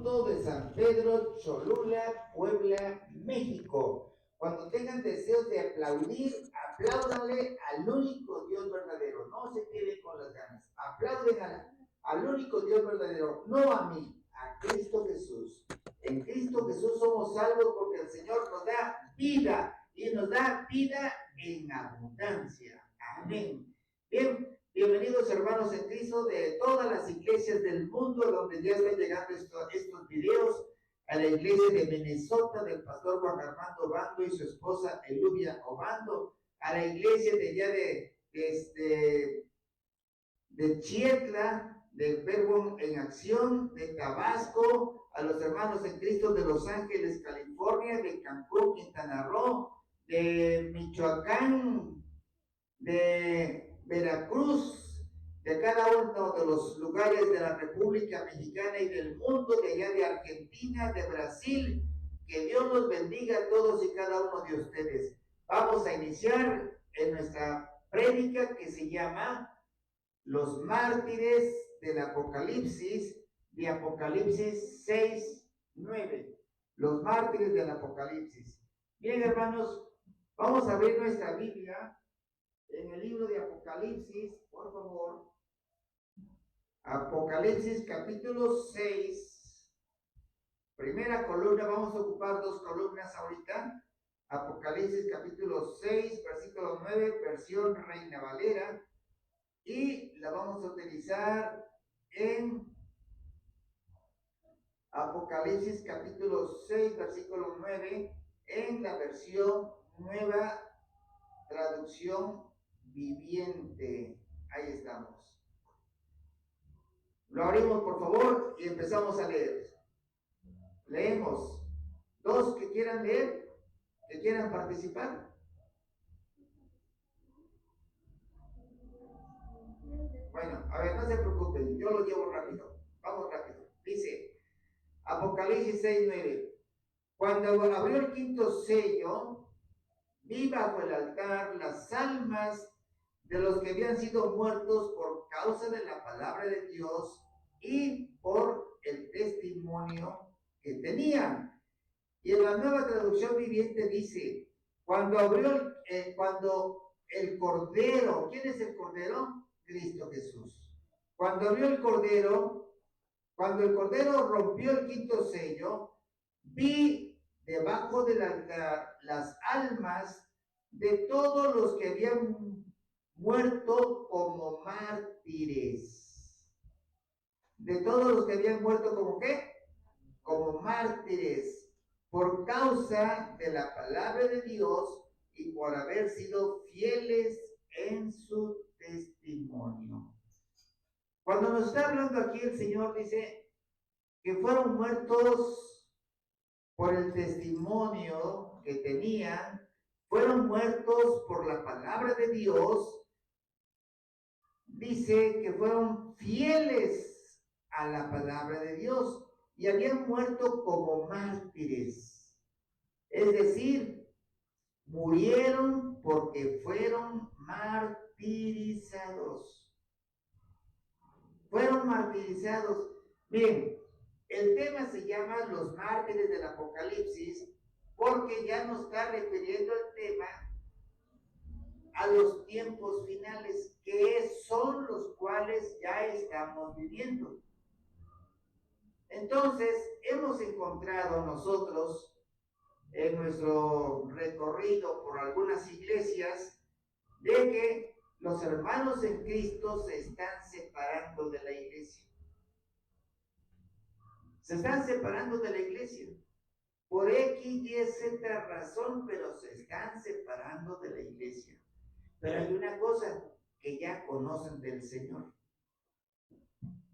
de San Pedro, Cholula, Puebla, México. Cuando tengan deseos de aplaudir, apláudanle al único Dios verdadero. No se queden con las ganas. Aplauden al único Dios verdadero, no a mí, a Cristo Jesús. En Cristo Jesús somos salvos porque el Señor nos da vida y nos da vida en abundancia. Amén. Bien, bienvenidos hermanos en Cristo de todas las iglesias del mundo donde ya están llegando estos videos, a la iglesia de Minnesota del pastor Juan Armando Obando y su esposa Elubia Obando, a la iglesia de allá de Chietla, del Verbo en Acción, de Tabasco, a los hermanos en Cristo de Los Ángeles, California, de Cancún, Quintana Roo, de Michoacán, de Veracruz, de cada uno de los lugares de la República Mexicana y del mundo, de allá de Argentina, de Brasil. Que Dios los bendiga a todos y cada uno de ustedes. Vamos a iniciar en nuestra prédica que se llama Los mártires del Apocalipsis, de Apocalipsis 6:9. Los mártires del Apocalipsis. Bien, hermanos, vamos a abrir nuestra Biblia en el libro de Apocalipsis, por favor. Apocalipsis capítulo 6. Primera columna, vamos a ocupar dos columnas ahorita. Apocalipsis capítulo 6, versículo 9, versión Reina Valera. Y la vamos a utilizar en Apocalipsis capítulo 6, versículo 9, en la versión Nueva Traducción Viviente. Ahí estamos. Lo abrimos por favor y empezamos a leer. Leemos. Dos que quieran leer, que quieran participar. Bueno, a ver, no se preocupen, yo lo llevo rápido. Vamos rápido. Dice Apocalipsis 6:9. Cuando abrió el quinto sello, vi bajo el altar las almas de los que habían sido muertos por causa de la palabra de Dios y por el testimonio que tenían. Y en la Nueva Traducción Viviente dice, cuando el Cordero, ¿quién es el Cordero? Cristo Jesús. Cuando el Cordero rompió el quinto sello, vi debajo del altar las almas de todos los que habían muerto como mártires. De todos los que habían muerto como ¿qué? Como mártires, por causa de la palabra de Dios y por haber sido fieles en su testimonio. Cuando nos está hablando aquí el Señor dice que fueron muertos por el testimonio que tenían, fueron muertos por la palabra de Dios. Dice que fueron fieles a la palabra de Dios y habían muerto como mártires. Es decir, murieron porque fueron martirizados. Fueron martirizados. Bien, el tema se llama los mártires del Apocalipsis porque ya nos está refiriendo el tema a los tiempos finales, que son los cuales ya estamos viviendo. Entonces, hemos encontrado nosotros en nuestro recorrido por algunas iglesias de que los hermanos en Cristo se están separando de la iglesia. Se están separando de la iglesia. Por X, Y, Z razón, pero se están separando de la iglesia. Pero hay una cosa, que ya conocen del Señor.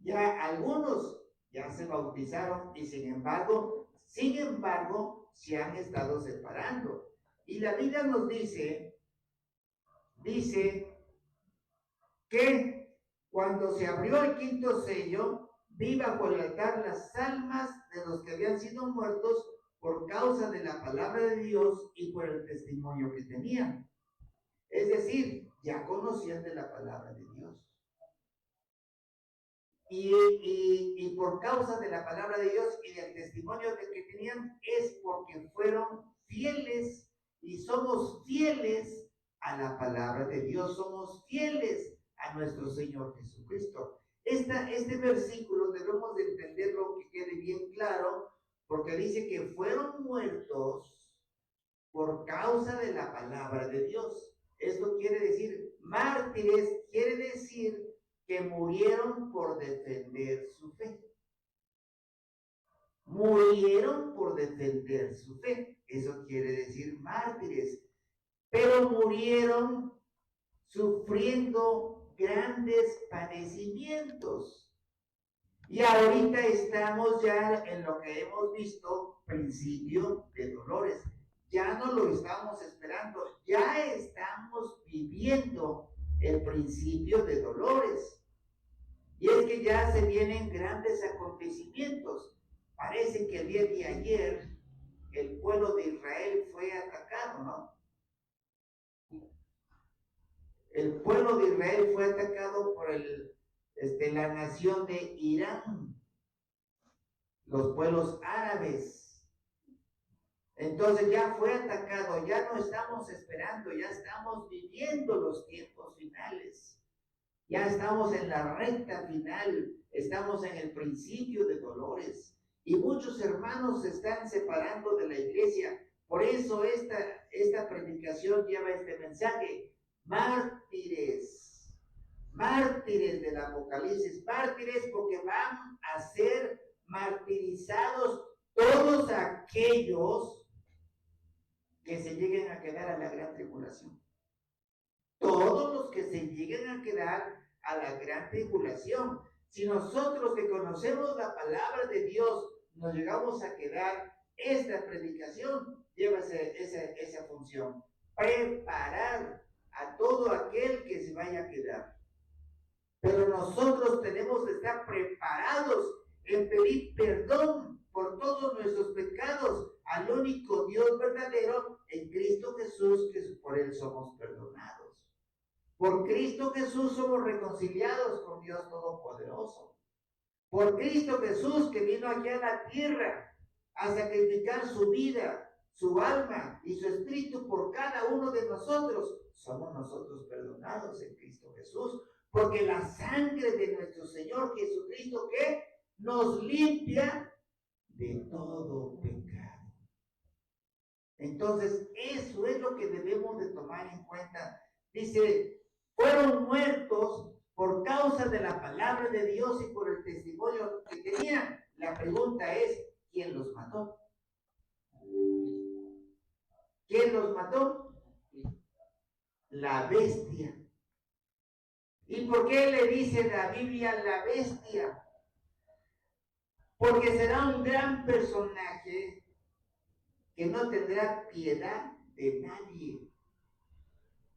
Ya algunos ya se bautizaron y sin embargo, se han estado separando. Y la Biblia nos dice que cuando se abrió el quinto sello, vi bajo el altar las almas de los que habían sido muertos por causa de la palabra de Dios y por el testimonio que tenían. Es decir, ya conocían de la palabra de Dios. y por causa de la palabra de Dios y del testimonio de que tenían, es porque fueron fieles y somos fieles a la palabra de Dios, somos fieles a nuestro Señor Jesucristo. Este versículo debemos de entenderlo, que quede bien claro, porque dice que fueron muertos por causa de la palabra de Dios. Esto quiere decir, mártires quiere decir que murieron por defender su fe. Murieron por defender su fe. Eso quiere decir mártires. Pero murieron sufriendo grandes padecimientos. Y ahorita estamos ya en lo que hemos visto, principio de dolores. Ya no lo estamos esperando, ya estamos viviendo el principio de dolores. Y es que ya se vienen grandes acontecimientos. Parece que el día de ayer el pueblo de Israel fue atacado, ¿no? El pueblo de Israel fue atacado por la nación de Irán, los pueblos árabes. Entonces ya fue atacado, ya no estamos esperando, ya estamos viviendo los tiempos finales. Ya estamos en la recta final, estamos en el principio de dolores. Y muchos hermanos se están separando de la iglesia. Por eso esta predicación lleva este mensaje. Mártires, mártires del Apocalipsis, mártires porque van a ser martirizados todos aquellos que se lleguen a quedar a la gran tribulación. Todos los que se lleguen a quedar a la gran tribulación. Si nosotros que conocemos la palabra de Dios nos llegamos a quedar, esta predicación lleva esa función. Preparar a todo aquel que se vaya a quedar. Pero nosotros tenemos que estar preparados en pedir perdón por todos nuestros pecados al único Dios verdadero, en Cristo Jesús, que por Él somos perdonados. Por Cristo Jesús somos reconciliados con Dios Todopoderoso. Por Cristo Jesús, que vino aquí a la tierra a sacrificar su vida, su alma y su espíritu por cada uno de nosotros, somos nosotros perdonados en Cristo Jesús, porque la sangre de nuestro Señor Jesucristo, que nos limpia de todo pecado. Entonces, eso es lo que debemos de tomar en cuenta. Dice, fueron muertos por causa de la palabra de Dios y por el testimonio que tenían. La pregunta es, ¿quién los mató? ¿Quién los mató? La bestia. ¿Y por qué le dice la Biblia la bestia? Porque será un gran personaje que no tendrá piedad de nadie.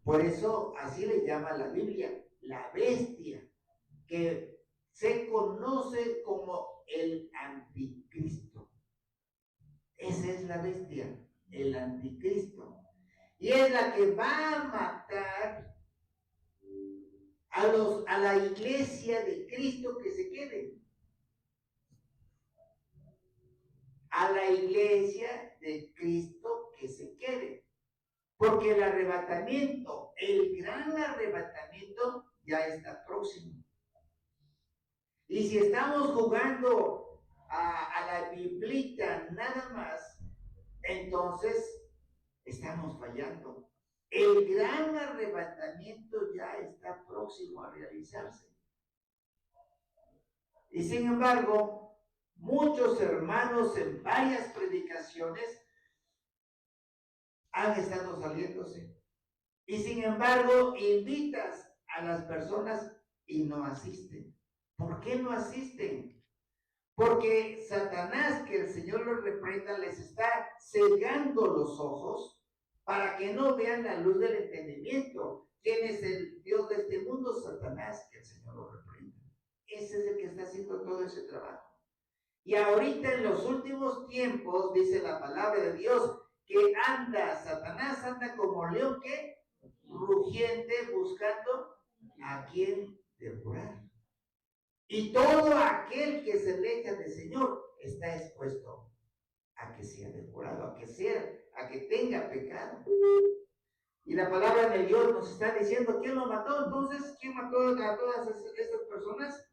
Por eso así le llama la Biblia, la bestia, que se conoce como el anticristo. Esa es la bestia, el anticristo. Y es la que va a matar a la iglesia de Cristo que se quede. A la iglesia de Cristo que se quede. Porque el arrebatamiento, el gran arrebatamiento, ya está próximo. Y si estamos jugando a la biblita nada más, entonces estamos fallando. El gran arrebatamiento ya está próximo a realizarse. Y sin embargo, muchos hermanos en varias predicaciones han estado saliéndose. Y sin embargo, invitas a las personas y no asisten. ¿Por qué no asisten? Porque Satanás, que el Señor los reprenda, les está cegando los ojos para que no vean la luz del entendimiento. ¿Quién es el Dios de este mundo? Satanás, que el Señor lo reprenda. Ese es el que está haciendo todo ese trabajo. Y ahorita en los últimos tiempos, dice la palabra de Dios, que Satanás anda como león que rugiente buscando a quien devorar. Y todo aquel que se aleja del Señor está expuesto a que sea devorado, a que tenga pecado. Y la palabra de Dios nos está diciendo quién lo mató. Entonces, ¿quién mató a todas estas personas?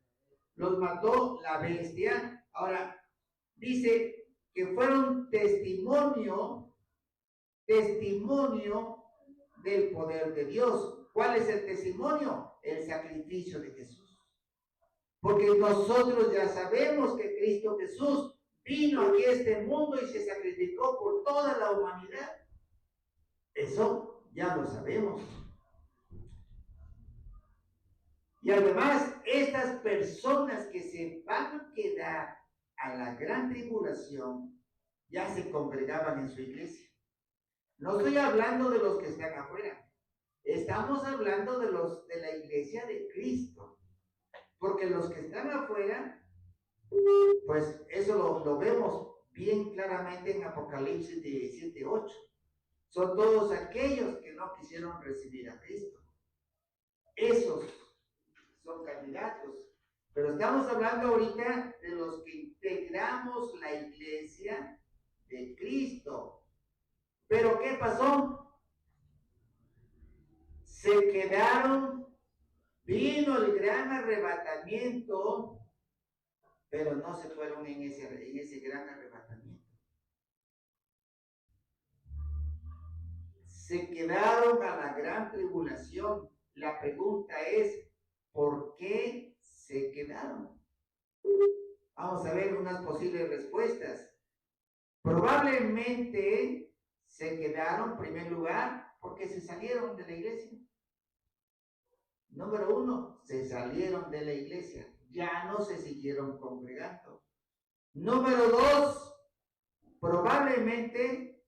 Los mató la bestia. Ahora, dice que fueron testimonio del poder de Dios. ¿Cuál es el testimonio? El sacrificio de Jesús. Porque nosotros ya sabemos que Cristo Jesús vino aquí a este mundo y se sacrificó por toda la humanidad. Eso ya lo sabemos. Y además, estas personas que se van a quedar a la gran tribulación ya se congregaban en su iglesia. No estoy hablando de los que están afuera. Estamos hablando de los de la iglesia de Cristo. Porque los que están afuera, pues eso lo vemos bien claramente en Apocalipsis 17:8. Son todos aquellos que no quisieron recibir a Cristo. Esos son candidatos. Pero estamos hablando ahorita de los que integramos la iglesia de Cristo. Pero ¿qué pasó? Se quedaron, vino el gran arrebatamiento, pero no se fueron en ese gran arrebatamiento. Se quedaron a la gran tribulación. La pregunta es, ¿por qué se quedaron? Vamos a ver unas posibles respuestas. Probablemente se quedaron, en primer lugar, porque se salieron de la iglesia. Número uno, se salieron de la iglesia. Ya no se siguieron congregando. Número dos, probablemente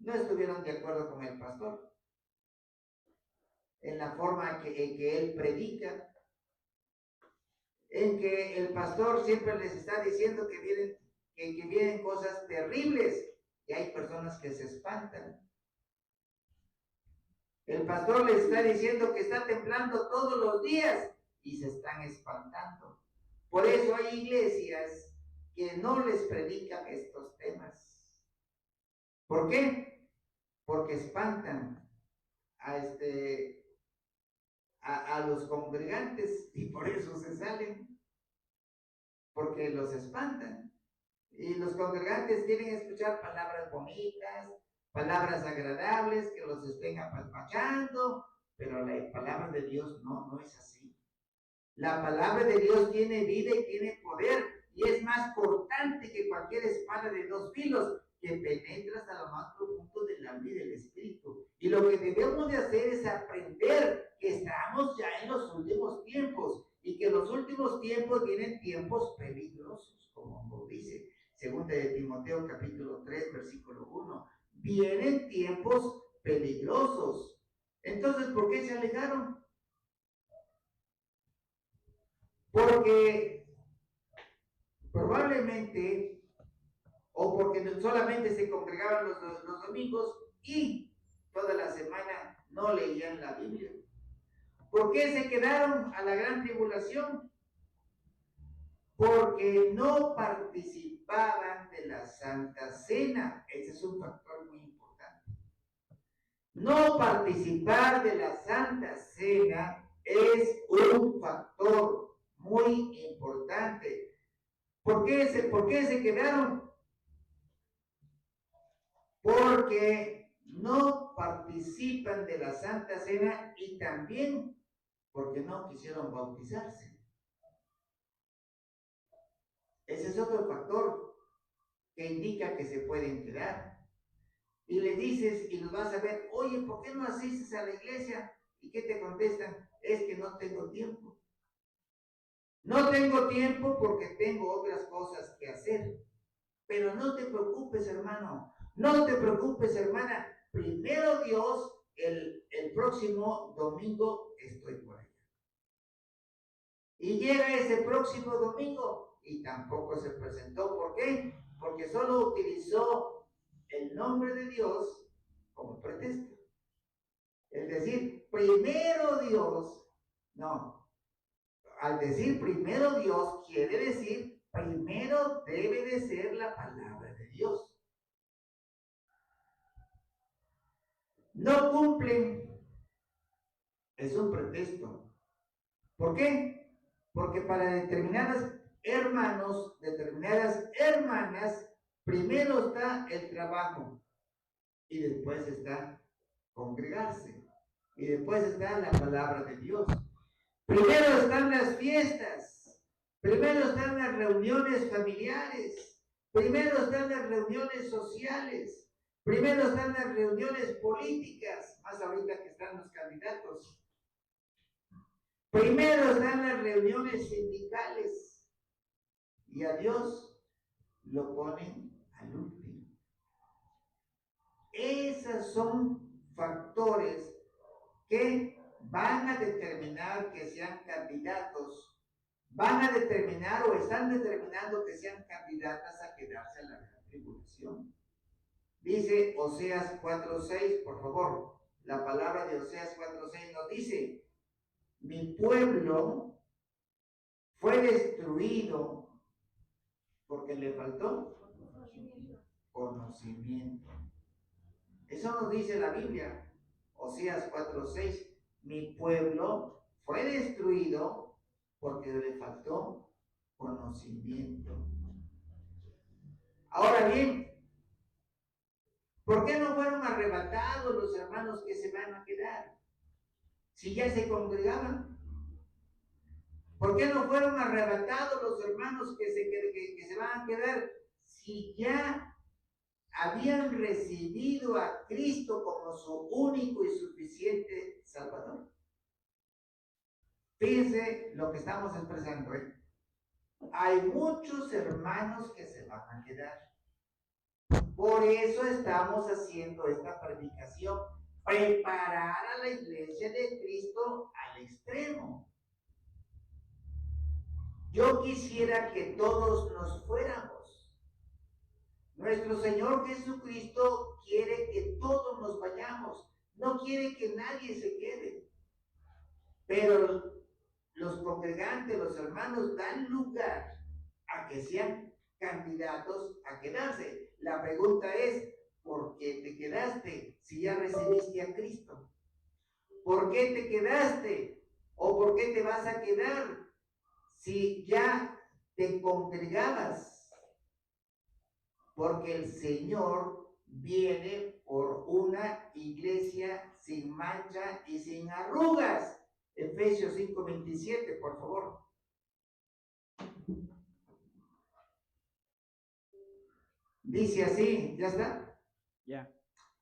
no estuvieron de acuerdo con el pastor en la forma en que él predica, en que el pastor siempre les está diciendo que vienen cosas terribles y hay personas que se espantan. El pastor les está diciendo que está temblando todos los días y se están espantando. Por eso hay iglesias que no les predican estos temas. ¿Por qué? Porque espantan a los congregantes y por eso se salen, porque los espantan. Y los congregantes quieren escuchar palabras bonitas, palabras agradables, que los estén apapachando, pero la palabra de Dios no es así. La palabra de Dios tiene vida y tiene poder, y es más cortante que cualquier espada de dos filos, que penetra hasta lo más profundo del alma y del espíritu. Y lo que debemos de hacer es aprender que estamos ya en los últimos tiempos, y que en los últimos tiempos vienen tiempos peligrosos, como nos dice segunda de Timoteo capítulo 3, versículo 1. Vienen tiempos peligrosos. Entonces, ¿por qué se alejaron? Porque probablemente, o porque solamente se congregaban los domingos y toda la semana no leían la Biblia. ¿Por qué se quedaron a la gran tribulación? Porque no participaban de la Santa Cena. Ese es un factor muy importante. No participar de la Santa Cena es un factor muy importante. ¿Por qué se quedaron? Porque no participan de la Santa Cena y también porque no quisieron bautizarse. Ese es otro factor que indica que se pueden quedar. Y le dices y los vas a ver, oye, ¿por qué no asistes a la iglesia? ¿Y qué te contestan? Es que no tengo tiempo. No tengo tiempo porque tengo otras cosas que hacer. Pero no te preocupes, hermano. No te preocupes, hermana. Primero Dios, el próximo domingo estoy por allá. Y llega ese próximo domingo y tampoco se presentó. ¿Por qué? Porque solo utilizó el nombre de Dios como pretexto. Es decir, primero Dios, no. al decir primero Dios, quiere decir primero debe de ser la palabra de Dios. No cumplen, es un pretexto. ¿Por qué? Porque para determinadas hermanos, determinadas hermanas, primero está el trabajo y después está congregarse y después está la palabra de Dios. Primero están las fiestas, primero están las reuniones familiares, primero están las reuniones sociales, primero están las reuniones políticas, más ahorita que están los candidatos. Primero están las reuniones sindicales y a Dios lo ponen al último. Esos son factores que van a determinar que sean candidatos, van a determinar o están determinando que sean candidatas a quedarse en la gran tribulación. Dice Oseas 4:6, por favor, la palabra de Oseas 4:6 nos dice: mi pueblo fue destruido porque le faltó conocimiento. Eso nos dice la Biblia, Oseas 4:6. Mi pueblo fue destruido porque le faltó conocimiento. Ahora bien, ¿por qué no fueron arrebatados los hermanos que se van a quedar? Si ya se congregaban. ¿Por qué no fueron arrebatados los hermanos que se van a quedar si ya habían recibido a Cristo como su único y suficiente Salvador? Fíjense lo que estamos expresando, ¿eh? Hay muchos hermanos que se van a quedar. Por eso estamos haciendo esta predicación, preparar a la iglesia de Cristo al extremo. Yo quisiera que todos nos fuéramos. Nuestro Señor Jesucristo quiere que todos nos vayamos, no quiere que nadie se quede. Pero los congregantes, los hermanos, dan lugar a que sean candidatos a quedarse. La pregunta es, ¿por qué te quedaste si ya recibiste a Cristo? ¿Por qué te quedaste? ¿O por qué te vas a quedar si ya te congregabas? Porque el Señor viene por una iglesia sin mancha y sin arrugas. Efesios 5:27, por favor. Dice así, ¿ya está? Ya.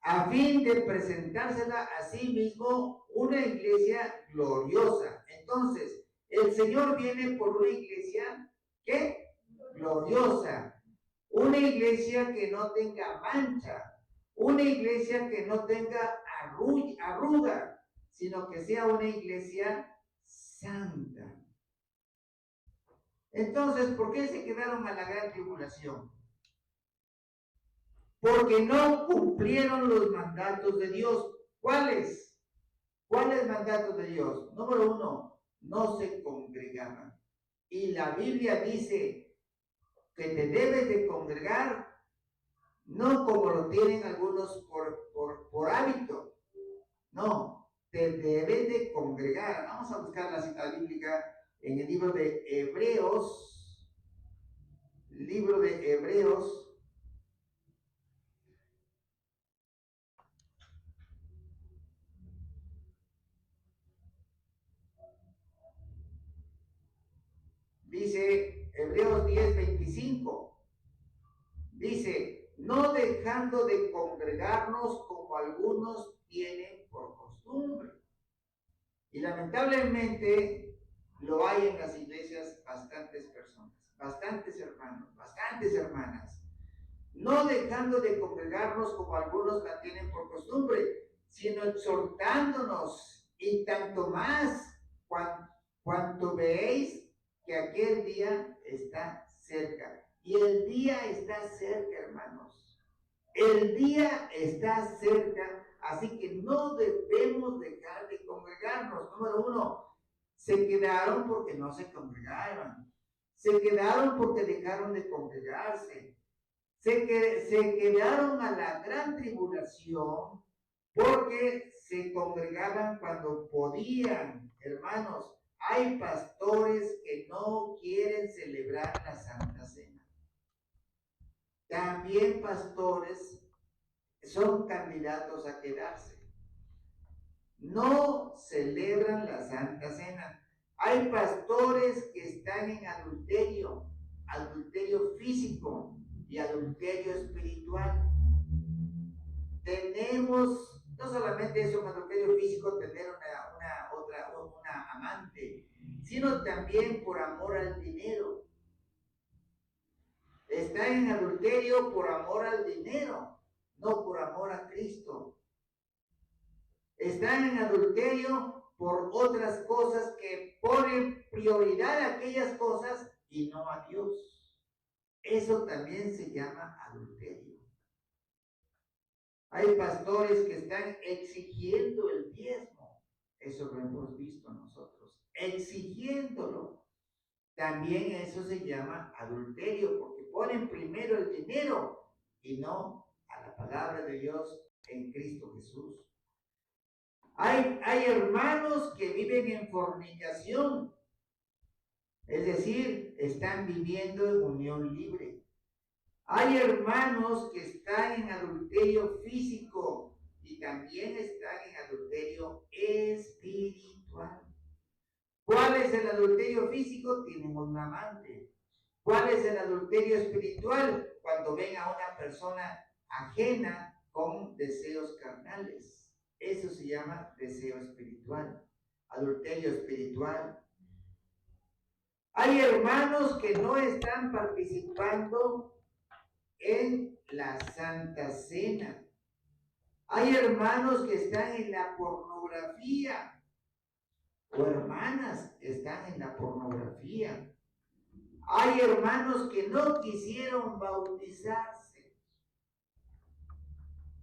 A fin de presentársela a sí mismo una iglesia gloriosa. Entonces, el Señor viene por una iglesia, ¿qué? Gloriosa. Una iglesia que no tenga mancha. Una iglesia que no tenga arruga, sino que sea una iglesia santa. Entonces, ¿por qué se quedaron a la gran tribulación? Porque no cumplieron los mandatos de Dios. ¿Cuáles? ¿Cuáles mandatos de Dios? Número 1, no se congregaban. Y la Biblia dice que te debes de congregar, no como lo tienen algunos por hábito. No, te debes de congregar. Vamos a buscar la cita bíblica en el libro de Hebreos. Libro de Hebreos. Dice Hebreos 10:25. Dice, no dejando de congregarnos como algunos tienen por costumbre. Y lamentablemente lo hay en las iglesias bastantes personas, bastantes hermanos, bastantes hermanas. No dejando de congregarnos como algunos la tienen por costumbre, sino exhortándonos, y tanto más cuanto veéis que aquel día está cerca. Y el día está cerca, hermanos. El día está cerca, así que no debemos dejar de congregarnos. Número 1, Se quedaron porque no se congregaron. Se quedaron porque dejaron de congregarse. Se quedaron a la gran tribulación porque se congregaban cuando podían. Hermanos, hay pastores que no quieren celebrar la Santa Cena. También pastores son candidatos a quedarse. No celebran la Santa Cena. Hay pastores que están en adulterio, adulterio físico y adulterio espiritual. Tenemos, no solamente eso, un adulterio físico, tener una amante, sino también por amor al dinero. Está en adulterio por amor al dinero, no por amor a Cristo. Están en adulterio por otras cosas que ponen prioridad a aquellas cosas y no a Dios. Eso también se llama adulterio. Hay pastores que están exigiendo el diezmo. Eso lo hemos visto nosotros. Exigiéndolo. También eso se llama adulterio, porque ponen primero el dinero y no a la palabra de Dios en Cristo Jesús. Hay hermanos que viven en fornicación, es decir, están viviendo en unión libre. Hay hermanos que están en adulterio físico y también están en adulterio espiritual. ¿Cuál es el adulterio físico? Tienen un amante. ¿Cuál es el adulterio espiritual? Cuando ven a una persona ajena con deseos carnales. Eso se llama deseo espiritual, adulterio espiritual. Hay hermanos que no están participando en la Santa Cena. Hay hermanos que están en la pornografía o hermanas que están en la pornografía. Hay hermanos que no quisieron bautizarse.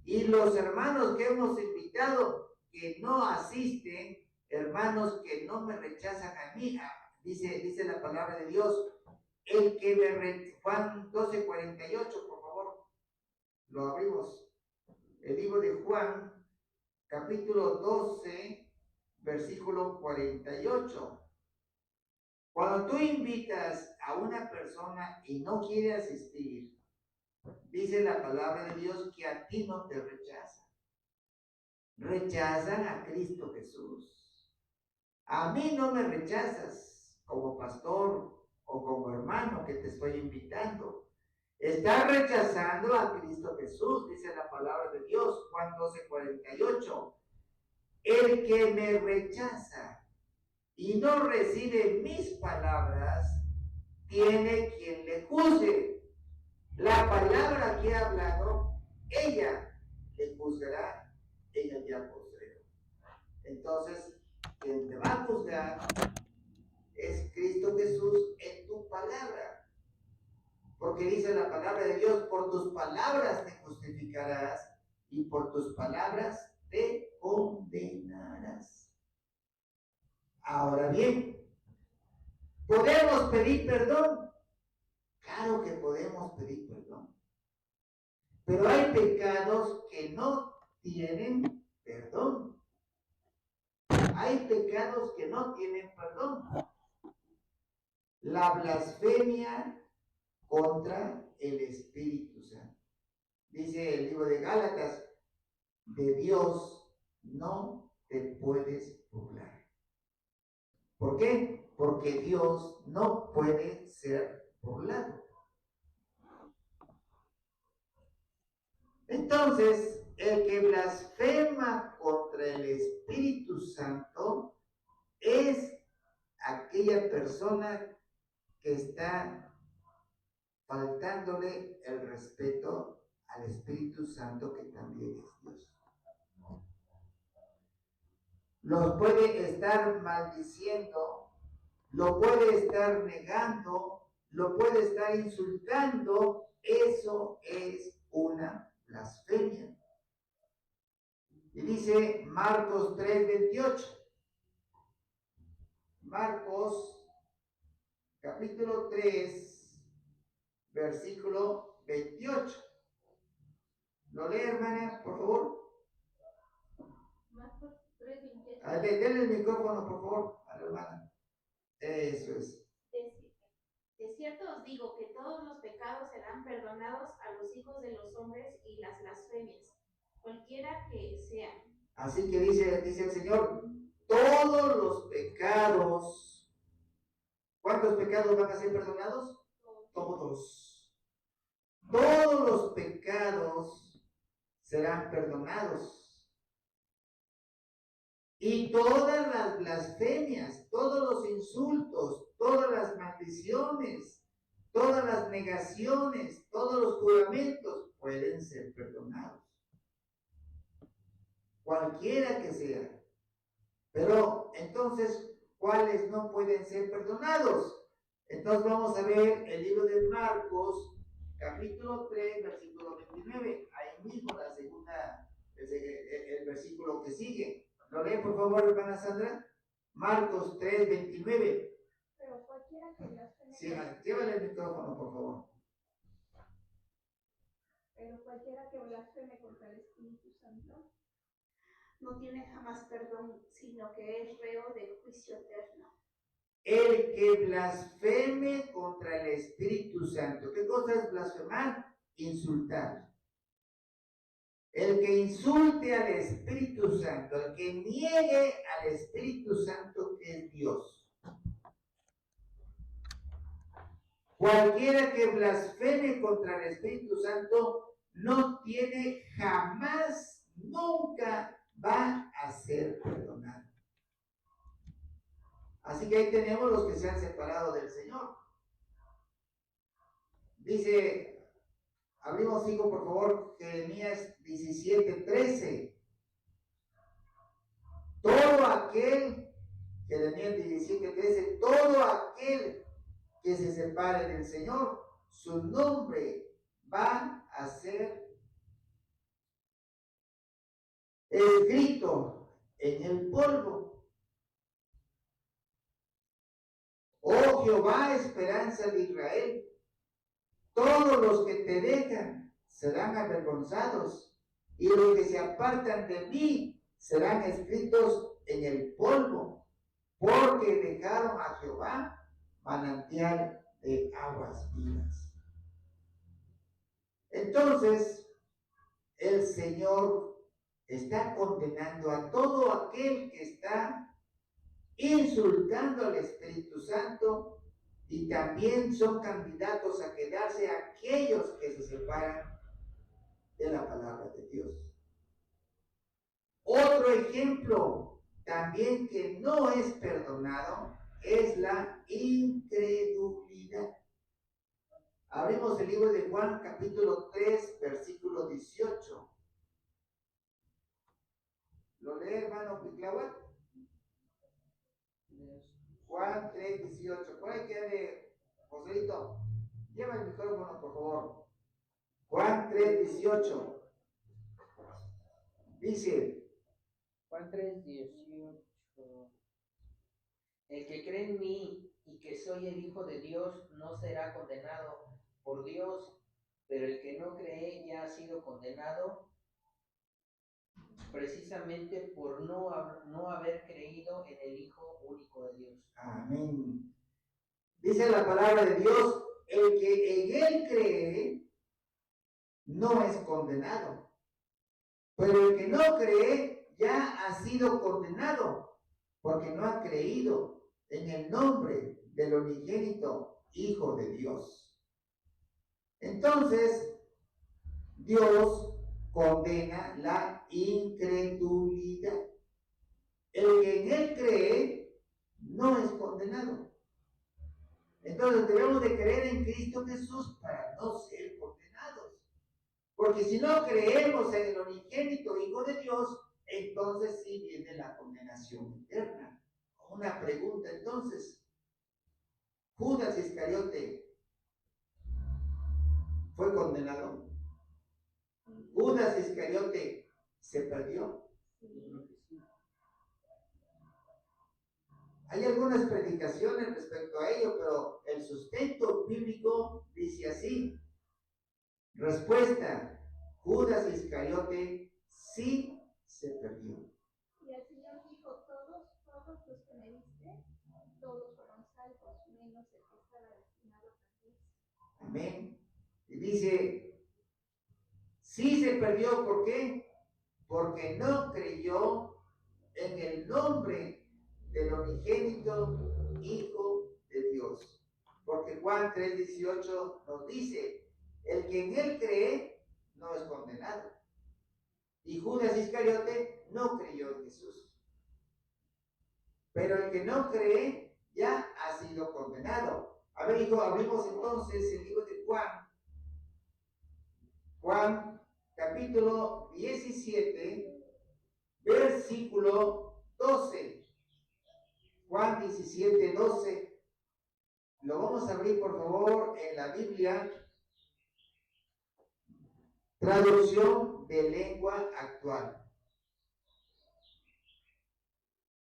Y los hermanos que hemos invitado que no asisten, hermanos que no me rechazan a mí, dice la palabra de Dios, el que me Juan 12:48, por favor, lo abrimos. El libro de Juan, capítulo 12, versículo 48. Cuando tú invitas a una persona y no quiere asistir, dice la palabra de Dios que a ti no te rechazan. Rechazan a Cristo Jesús. A mí no me rechazas como pastor o como hermano que te estoy invitando. Estás rechazando a Cristo Jesús, dice la palabra de Dios, Juan 12:48. El que me rechaza y no recibe mis palabras, tiene quien le juzgue. La palabra que he hablado, ella le juzgará en el día postrero. Entonces, quien te va a juzgar es Cristo Jesús en tu palabra. Porque dice la palabra de Dios, por tus palabras te justificarás y por tus palabras te condenarás. Ahora bien, ¿podemos pedir perdón? Claro que podemos pedir perdón. Pero hay pecados que no tienen perdón. Hay pecados que no tienen perdón. La blasfemia contra el Espíritu Santo. Dice el libro de Gálatas, de Dios no te puedes burlar. ¿Por qué? Porque Dios no puede ser burlado. Entonces, el que blasfema contra el Espíritu Santo es aquella persona que está faltándole el respeto al Espíritu Santo, que también es Dios. Los puede estar maldiciendo, lo puede estar negando, lo puede estar insultando. Eso es una blasfemia. Y dice Marcos 3:28. Marcos, capítulo 3, versículo 28. ¿Lo lee, hermana, por favor? Marcos 3, 28. Denle el micrófono, por favor, a la hermana. Eso es. De cierto os digo que todos los pecados serán perdonados a los hijos de los hombres y las blasfemias, cualquiera que sean. Así que dice el Señor, todos los pecados. ¿Cuántos pecados van a ser perdonados? Todos. Todos los pecados serán perdonados. Y todas las blasfemias, todos los insultos, todas las maldiciones, todas las negaciones, todos los juramentos pueden ser perdonados. Cualquiera que sea. Pero entonces, ¿cuáles no pueden ser perdonados? Entonces vamos a ver el libro de Marcos, capítulo 3, versículo 29. Ahí mismo la segunda, el versículo que sigue. ¿Lo leen, por favor, hermana Sandra? Marcos 3, 29. Pero cualquiera que blasfeme. Sí, llévale el micrófono, por favor. Pero cualquiera que blasfeme contra el Espíritu Santo no tiene jamás perdón, sino que es reo del juicio eterno. El que blasfeme contra el Espíritu Santo. ¿Qué cosa es blasfemar? Insultar. El que insulte al Espíritu Santo, el que niegue al Espíritu Santo que es Dios. Cualquiera que blasfeme contra el Espíritu Santo no tiene jamás, nunca va a ser perdonado. Así que ahí tenemos los que se han separado del Señor. Dice, abrimos 5 por favor, Jeremías 17:13. Todo aquel, Jeremías 17:13, todo aquel que se separe del Señor, su nombre va a ser escrito en el polvo. Oh Jehová, esperanza de Israel, todos los que te dejan serán avergonzados, y los que se apartan de mí serán escritos en el polvo, porque dejaron a Jehová manantial de aguas vivas. Entonces, el Señor está condenando a todo aquel que está insultando al Espíritu Santo, y también son candidatos a quedarse aquellos que se separan de la palabra de Dios. Otro ejemplo también que no es perdonado es la incredulidad. Abrimos el libro de Juan, capítulo 3, versículo 18. ¿Lo lee, hermano Piclahuat? Juan 3, 18. Por ahí quede, Joselito. Lleva el micrófono, por favor. Juan 3, 18. Dice. Juan 3, 18. El que cree en mí y que soy el Hijo de Dios no será condenado por Dios, pero el que no cree ya ha sido condenado precisamente por no haber creído en el Hijo único de Dios. Amén. Dice la palabra de Dios, el que en él cree no es condenado, pero el que no cree ya ha sido condenado, porque no ha creído en el nombre del unigénito Hijo de Dios. Entonces, Dios condena la incredulidad. El que en él cree no es condenado. Entonces debemos de creer en Cristo Jesús para no ser condenados. Porque si no creemos en el unigénito Hijo de Dios, entonces sí viene la condenación eterna. Una pregunta entonces, ¿Judas Iscariote fue condenado? ¿Judas Iscariote se perdió? Hay algunas predicaciones respecto a ello, pero el sustento bíblico dice así. Respuesta, Judas Iscariote sí se perdió. Y el Señor dijo, todos los que me diste, todos fueron salvos, menos el que estaba destinado a perderse. Amén. Y dice, sí se perdió, ¿por qué? Porque no creyó en el nombre del unigénito Hijo de Dios. Porque Juan 3:18 nos dice, el que en él cree no es condenado. Y Judas Iscariote no creyó en Jesús. Pero el que no cree ya ha sido condenado. A ver, hijo, abrimos entonces el libro de Juan. Juan, capítulo 17, versículo 12. Juan 17, 12. Lo vamos a abrir, por favor, en la Biblia. Traducción de lengua actual.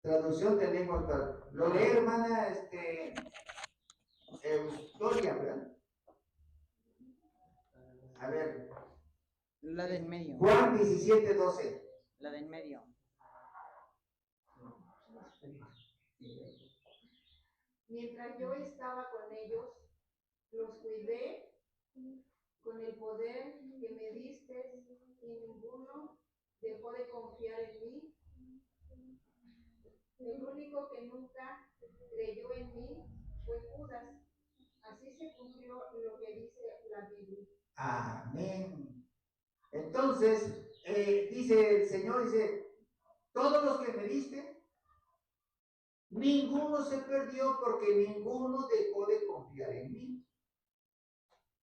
Traducción de lengua actual. Lo lee, hermana, Eustoria, ¿verdad? A ver. La del medio. Juan 17, 12. La del medio. Mientras yo estaba con ellos, los cuidé con el poder que me diste y ninguno dejó de confiar en mí. El único que nunca creyó en mí fue Judas. Así se cumplió lo que dice la Biblia. Amén. Entonces, dice el Señor, dice, todos los que me diste, ninguno se perdió porque ninguno dejó de confiar en mí.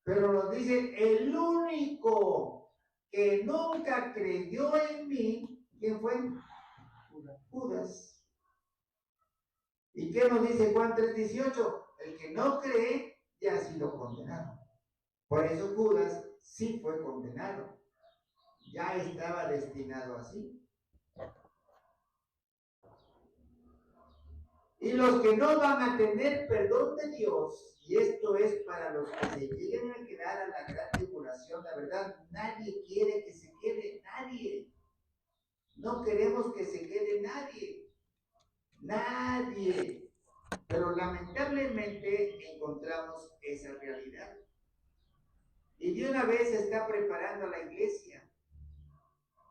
Pero nos dice, el único que nunca creyó en mí, ¿quién fue? Judas. ¿Y qué nos dice Juan 3:18? El que no cree ya ha sido condenado. Por eso Judas sí fue condenado. Ya estaba destinado así. Y los que no van a tener perdón de Dios, y esto es para los que se lleguen a quedar a la gran tribulación, la verdad, nadie quiere que se quede, nadie. No queremos que se quede nadie. Nadie. Pero lamentablemente encontramos esa realidad. Y de una vez se está preparando la iglesia.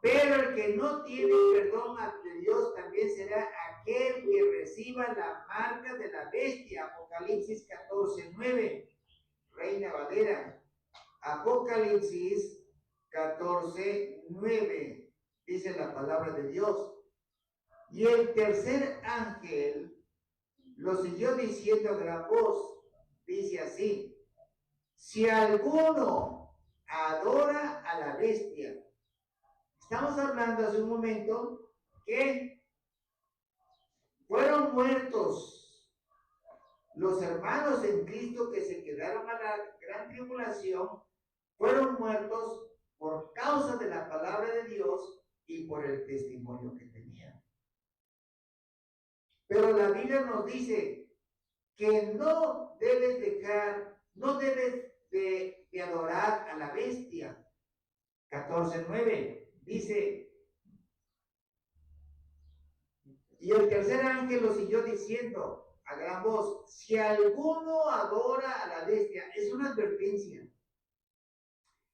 Pero el que no tiene perdón ante Dios también será aquel que reciba la marca de la bestia. Apocalipsis 14:9. Reina Valera. Apocalipsis 14:9. Dice la palabra de Dios. Y el tercer ángel lo siguió diciendo a gran voz. Dice así: si alguno adora a la bestia. Estamos hablando hace un momento que fueron muertos los hermanos en Cristo que se quedaron a la gran tribulación, fueron muertos por causa de la palabra de Dios y por el testimonio que tenían. Pero la Biblia nos dice que no debes de adorar a la bestia. 14:9. Dice, y el tercer ángel lo siguió diciendo a gran voz, si alguno adora a la bestia, es una advertencia.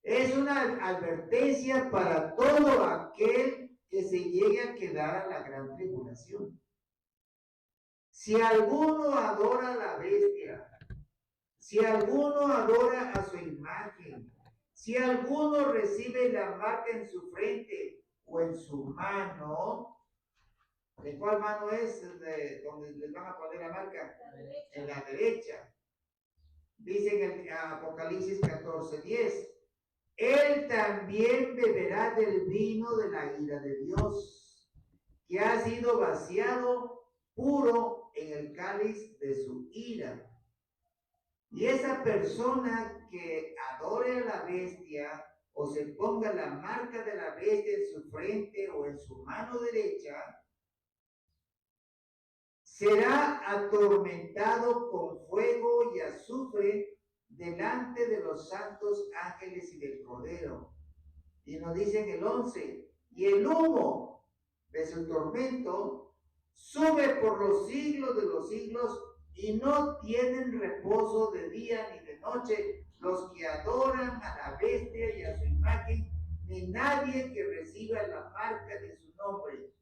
Es una advertencia para todo aquel que se llegue a quedar a la gran tribulación. Si alguno adora a la bestia, si alguno adora a su imagen, si alguno recibe la marca en su frente o en su mano, ¿de cuál mano es donde les van a poner la marca? En la derecha. Dice en el Apocalipsis 14:10, él también beberá del vino de la ira de Dios, que ha sido vaciado puro en el cáliz de su ira. Y esa persona que adore a la bestia o se ponga la marca de la bestia en su frente o en su mano derecha, será atormentado con fuego y azufre delante de los santos ángeles y del Cordero. Y nos dice en el 11, y el humo de su tormento sube por los siglos de los siglos, y no tienen reposo de día ni de noche los que adoran a la bestia y a su imagen, ni nadie que reciba la marca de su nombre.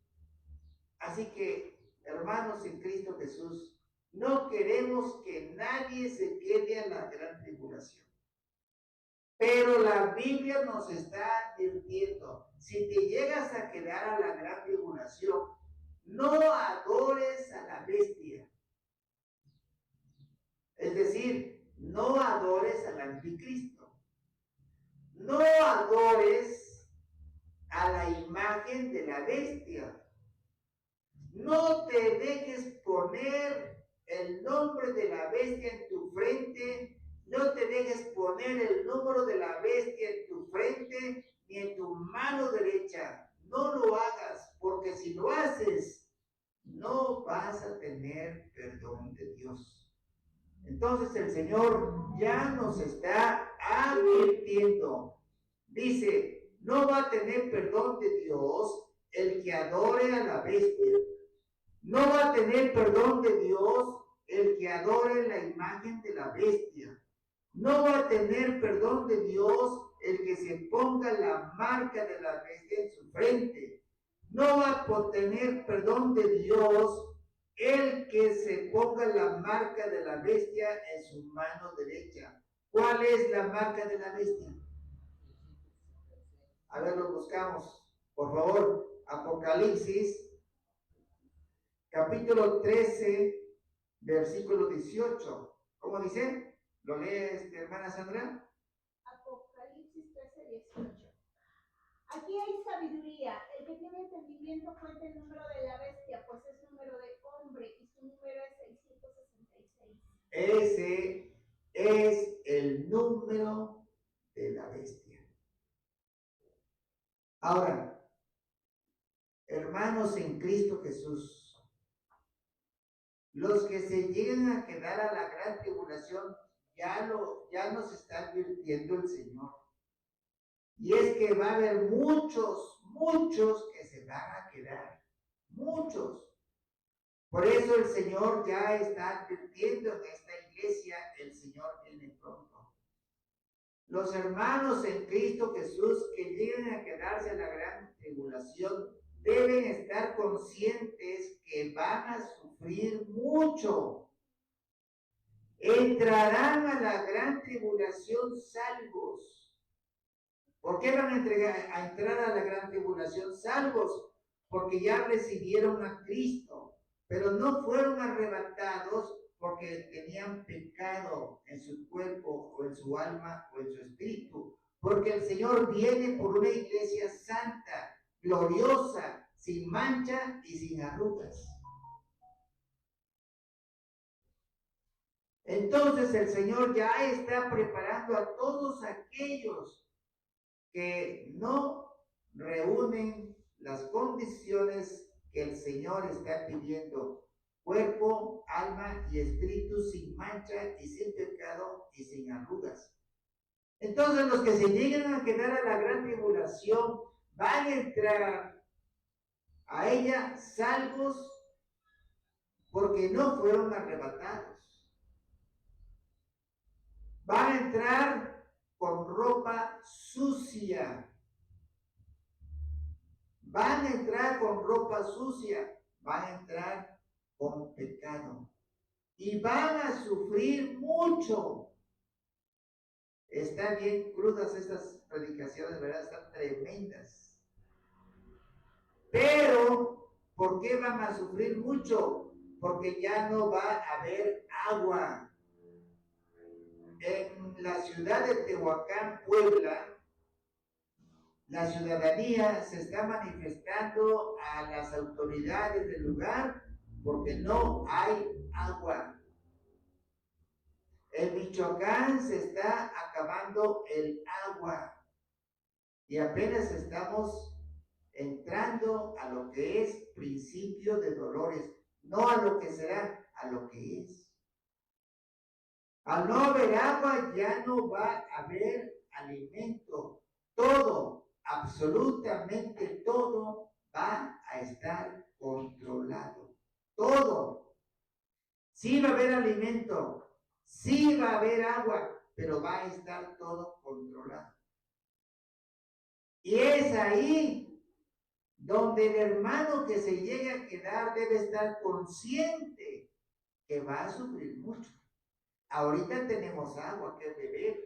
Así que, hermanos en Cristo Jesús, no queremos que nadie se quede a la gran tribulación. Pero la Biblia nos está advirtiendo, si te llegas a quedar a la gran tribulación, no adores a la bestia. Es decir, no adores al anticristo. No adores a la imagen de la bestia. No te dejes poner el nombre de la bestia en tu frente. No te dejes poner el número de la bestia en tu frente ni en tu mano derecha. No lo hagas, porque si lo haces, no vas a tener perdón de Dios. Entonces el Señor ya nos está advirtiendo. Dice, no va a tener perdón de Dios el que adore a la bestia. No va a tener perdón de Dios el que adore la imagen de la bestia. No va a tener perdón de Dios el que se ponga la marca de la bestia en su frente. No va a tener perdón de Dios el que se ponga la marca de la bestia en su mano derecha. ¿Cuál es la marca de la bestia? A ver, lo buscamos. Por favor, Apocalipsis, capítulo 13, versículo 18. ¿Cómo dice? ¿Lo lee hermana Sandra? Apocalipsis 13, 18. Aquí hay sabiduría. El que tiene entendimiento cuenta el número de la bestia, pues es número de hombre y su número es 666. Ese es el número de la bestia. Ahora, hermanos en Cristo Jesús, los que se lleguen a quedar a la gran tribulación, ya nos está advirtiendo el Señor. Y es que va a haber muchos que se van a quedar. Muchos. Por eso el Señor ya está advirtiendo en esta iglesia, el Señor viene pronto. Los hermanos en Cristo Jesús que lleguen a quedarse en la gran tribulación deben estar conscientes que van a sufrir mucho. Entrarán a la gran tribulación salvos. ¿Por qué van a entrar a la gran tribulación salvos? Porque ya recibieron a Cristo, pero no fueron arrebatados porque tenían pecado en su cuerpo o en su alma o en su espíritu. Porque el Señor viene por una iglesia santa, gloriosa, sin mancha y sin arrugas. Entonces el Señor ya está preparando a todos aquellos que no reúnen las condiciones que el Señor está pidiendo: cuerpo, alma y espíritu sin mancha y sin pecado y sin arrugas. Entonces los que se lleguen a quedar a la gran tribulación van a entrar a ella salvos porque no fueron arrebatados. Van a entrar con ropa sucia. Van a entrar con ropa sucia. Van a entrar con pecado. Y van a sufrir mucho. Están bien crudas estas predicaciones, ¿verdad? Están tremendas. Pero, ¿por qué van a sufrir mucho? Porque ya no va a haber agua. En la ciudad de Tehuacán, Puebla, la ciudadanía se está manifestando a las autoridades del lugar porque no hay agua. En Michoacán se está acabando el agua y apenas estamos entrando a lo que es principio de dolores. no a lo que será, a lo que es. Al no haber agua ya no va a haber alimento. Todo, absolutamente todo va a estar controlado. Todo. Sí va a haber alimento, sí va a haber agua, pero va a estar todo controlado. Y es ahí donde el hermano que se llegue a quedar debe estar consciente que va a sufrir mucho. Ahorita tenemos agua que beber,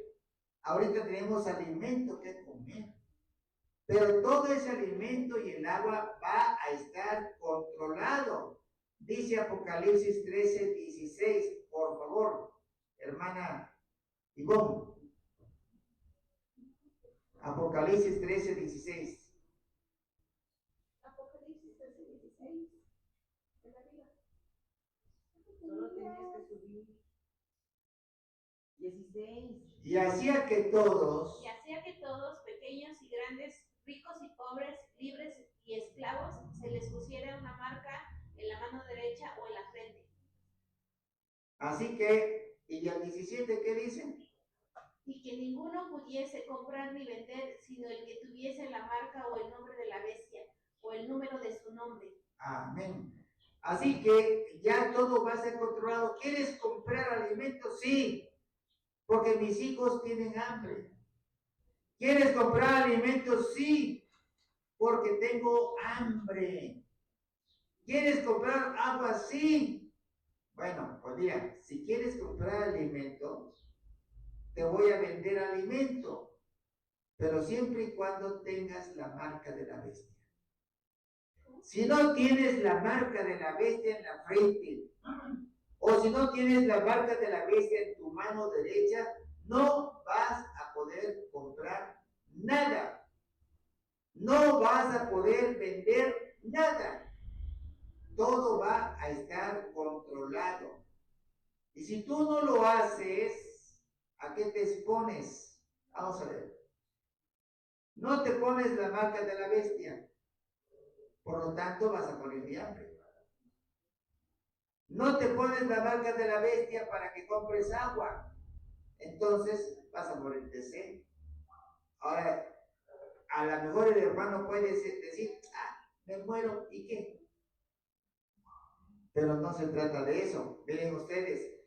ahorita tenemos alimento que comer, pero todo ese alimento y el agua va a estar controlado. Dice Apocalipsis 13:16, por favor, hermana Ivonne. Apocalipsis 13:16. Apocalipsis 13:16. En la Biblia. Solo tenías que subir. 16. Y hacía que todos, pequeños y grandes, ricos y pobres, libres y esclavos, se les pusiera una marca en la mano derecha o en la frente. así que, y el 17, ¿qué dice? Y que ninguno pudiese comprar ni vender, sino el que tuviese la marca o el nombre de la bestia, o el número de su nombre. Amén. Así que ya todo va a ser controlado. ¿Quieres comprar alimentos? Sí, porque mis hijos tienen hambre. ¿Quieres comprar alimentos? Sí, porque tengo hambre. ¿Quieres comprar agua? Sí. Bueno, pues mira, si quieres comprar alimentos, te voy a vender alimento, pero siempre y cuando tengas la marca de la bestia. Si no tienes la marca de la bestia en la frente, o si no tienes la marca de la bestia en tu mano derecha, no vas a poder comprar nada. No vas a poder vender nada. Todo va a estar controlado. Y si tú no lo haces, ¿a qué te expones? Vamos a ver. No te pones la marca de la bestia. Por lo tanto, vas a morir de hambre. No te pones la marca de la bestia para que compres agua. Entonces, vas a morir de sed. Ahora, a lo mejor el hermano puede decir, me muero, ¿y qué? Pero no se trata de eso. Miren ustedes.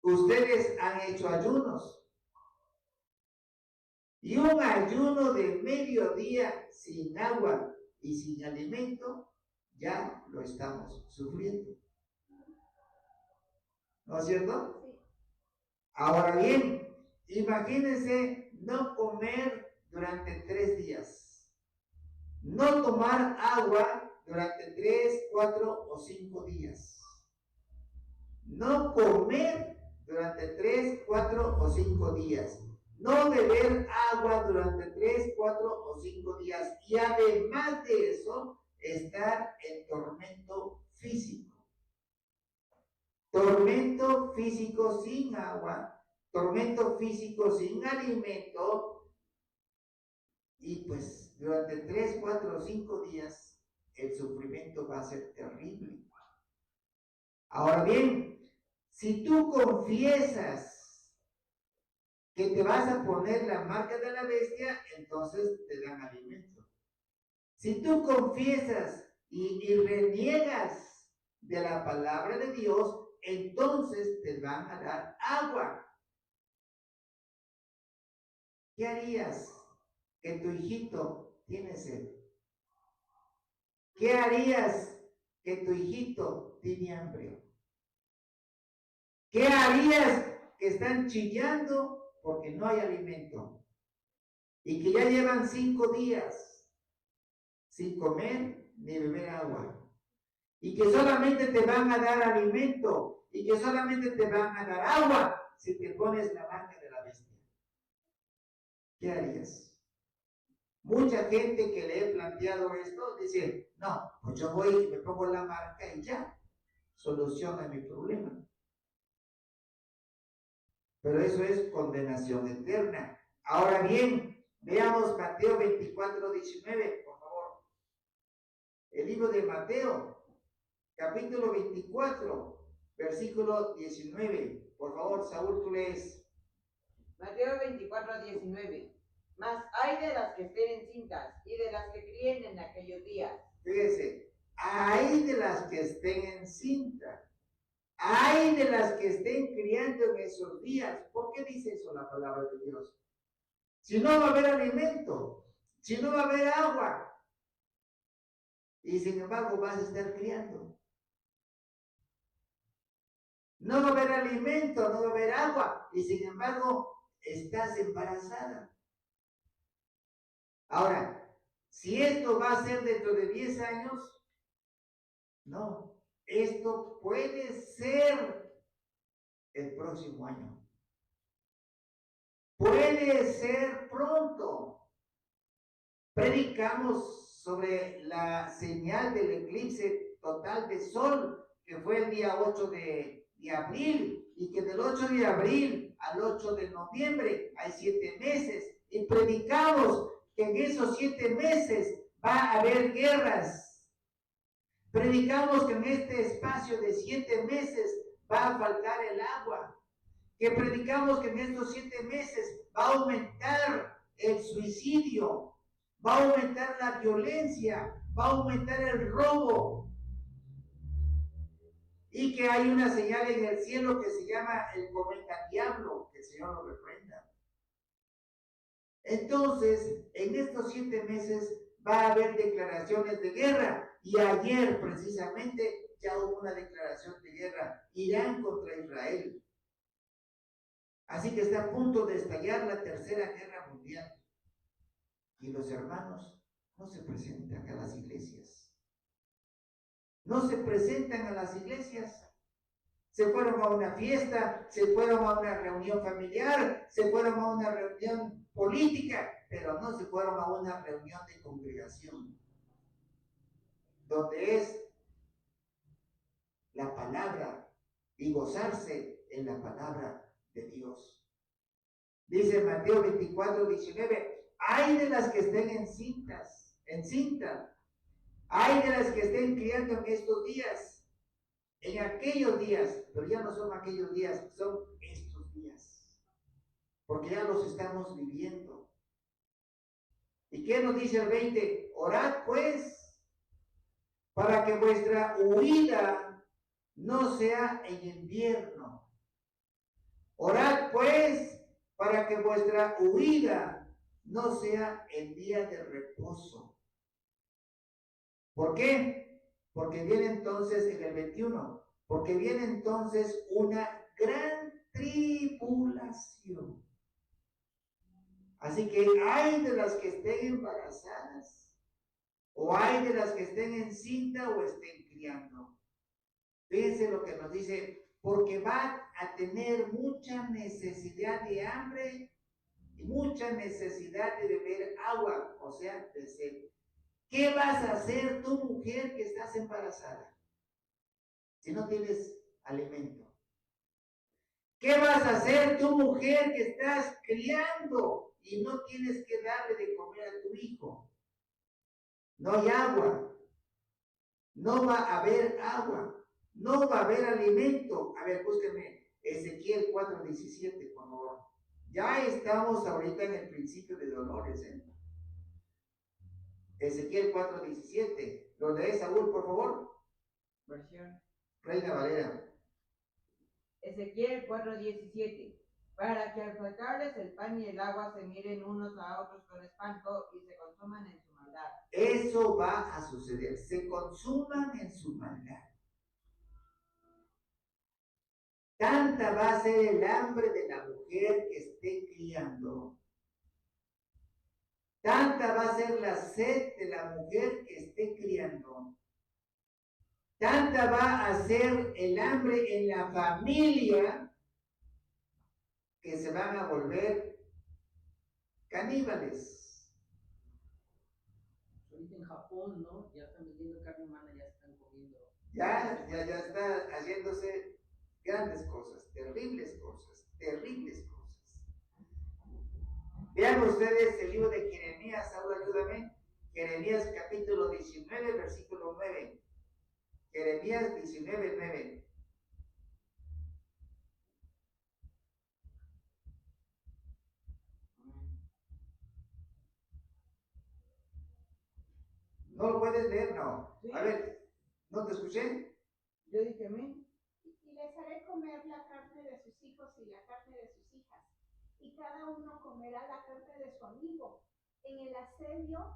Ustedes han hecho ayunos. Y un ayuno de mediodía sin agua y sin alimento, ya lo estamos sufriendo. ¿No es cierto? Sí. Ahora bien, imagínense no comer durante 3 días. No tomar agua durante 3, 4 o 5 días. No comer durante 3, 4 o 5 días. No beber agua durante 3, 4 o 5 días. Y además de eso, estar en tormento físico. Tormento físico sin agua, tormento físico sin alimento. Y pues durante 3, 4 o 5 días, el sufrimiento va a ser terrible. Ahora bien, si tú confiesas que te vas a poner la marca de la bestia, entonces te dan alimento. Si tú confiesas y reniegas de la palabra de Dios, entonces te van a dar agua. ¿Qué harías que tu hijito tiene sed? ¿Qué harías que tu hijito tiene hambre? ¿Qué harías que están chillando porque no hay alimento? Y que ya llevan 5 días sin comer ni beber agua. Y que solamente te van a dar alimento. Y que solamente te van a dar agua si te pones la marca de la bestia. ¿Qué harías? Mucha gente que le he planteado esto dice, no, pues yo voy y me pongo la marca y ya, soluciona mi problema. Pero eso es condenación eterna. Ahora bien, veamos Mateo 24:19, por favor. El libro de Mateo capítulo 24, versículo 19. Por favor, Saúl, tú lees. Mateo 24:19. Mas hay de las que estén encintas y de las que críen en aquellos días. Fíjese, hay de las que estén encinta, hay de las que estén criando en esos días. ¿Por qué dice eso la palabra de Dios? Si no va a haber alimento, si no va a haber agua, y sin embargo vas a estar criando. No va a haber alimento, no va a haber agua, y sin embargo estás embarazada. Ahora, si esto va a ser dentro de 10 años, no, esto puede ser el próximo año. Puede ser pronto. Predicamos sobre la señal del eclipse total de sol, que fue el día 8 de abril, y que del 8 de abril al 8 de noviembre hay 7 meses, y predicamos que en esos 7 meses va a haber guerras. Predicamos que en este espacio de 7 meses va a faltar el agua, que predicamos que en estos 7 meses va a aumentar el suicidio, va a aumentar la violencia, va a aumentar el robo, y que hay una señal en el cielo que se llama el cometa diablo, que el Señor lo reprenda. Entonces, en estos 7 meses va a haber declaraciones de guerra, y ayer precisamente ya hubo una declaración de guerra, Irán contra Israel. Así que está a punto de estallar la tercera guerra mundial. Y los hermanos no se presentan a las iglesias. No se presentan a las iglesias. Se fueron a una fiesta, se fueron a una reunión familiar, se fueron a una reunión política, pero no se fueron a una reunión de congregación, donde es la palabra y gozarse en la palabra de Dios. Dice Mateo 24:19, hay de las que estén encinta, hay de las que estén criando en estos días, en aquellos días, pero ya no son aquellos días, son estos días, porque ya los estamos viviendo. ¿Y qué nos dice el 20? Orad pues, para que vuestra huida no sea en invierno. Orad pues, para que vuestra huida no sea en día de reposo. ¿Por qué? Porque viene entonces en el 21, porque viene entonces una gran tribulación. Así que hay de las que estén embarazadas, o hay de las que estén encinta o estén criando. Fíjense lo que nos dice, porque van a tener mucha necesidad de hambre y mucha necesidad de beber agua, o sea, de sed. ¿Qué vas a hacer tú, mujer, que estás embarazada, si no tienes alimento? ¿Qué vas a hacer tú, mujer, que estás criando y no tienes que darle de comer a tu hijo? No hay agua, no va a haber agua, no va a haber alimento. A ver, búsquenme Ezequiel 4:17, por favor. Ya estamos ahorita en el principio de dolores, ¿eh? Ezequiel 4:17. ¿Lo lees, Saúl, por favor? Versión. Reina Valera. Ezequiel 4:17. Para que al faltarles el pan y el agua se miren unos a otros con espanto y se consuman en su maldad. Eso va a suceder. Se consuman en su maldad. Tanta va a ser el hambre de la mujer que esté criando. Tanta va a ser la sed de la mujer que esté criando. Tanta va a ser el hambre en la familia que se van a volver caníbales. Ahorita en Japón, ¿no? Ya están vendiendo carne humana, ya están comiendo. Ya está haciéndose grandes cosas, terribles cosas, terribles cosas. Vean ustedes el libro de Jeremías, Saúl, ayúdame. Jeremías capítulo 19, versículo 9. Jeremías 19:9. ¿No lo puedes leer? No. Sí. A ver, ¿no te escuché? Yo dije amén. Y les haré comer la carne de sus hijos y la carne de sus hijas, y cada uno comerá la carne de su amigo. En el asedio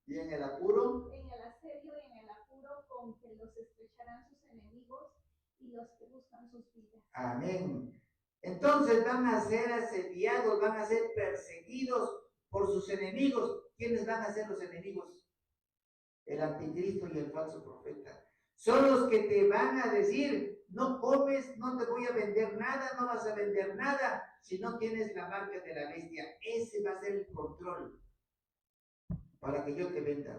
Y en el apuro, y en el apuro con que los estrecharán sus enemigos y los que buscan sus vidas. amén. Entonces van a ser asediados, van a ser perseguidos por sus enemigos. ¿Quiénes van a ser los enemigos? El anticristo y el falso profeta. Son los que te van a decir, no comes, no te voy a vender nada, no vas a vender nada si no tienes la marca de la bestia. Ese va a ser el control para que yo te venda.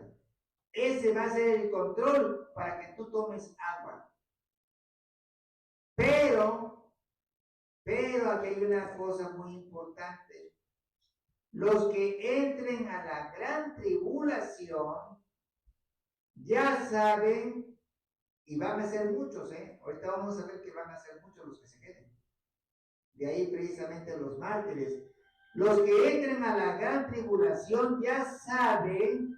Ese va a ser el control para que tú tomes agua. Pero aquí hay una cosa muy importante. Los que entren a la gran tribulación ya saben, y van a ser muchos, ahorita vamos a ver que van a ser muchos los que se queden. De ahí precisamente los mártires. Los que entren a la gran tribulación ya saben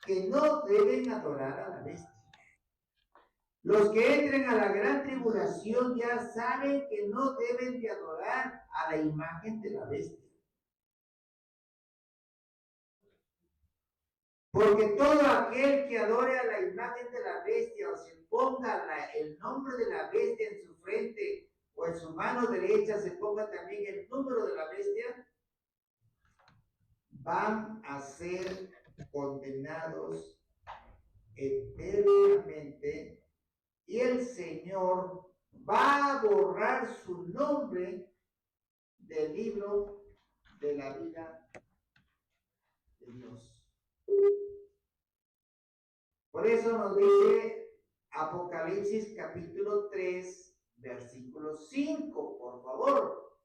que no deben adorar a la bestia. Los que entren a la gran tribulación ya saben que no deben de adorar a la imagen de la bestia. Porque todo aquel que adore a la imagen de la bestia o se ponga el nombre de la bestia en su frente o en su mano derecha se ponga también el número de la bestia, van a ser condenados eternamente y el Señor va a borrar su nombre del libro de la vida de Dios. Por eso nos dice Apocalipsis capítulo 3, versículo 5, por favor.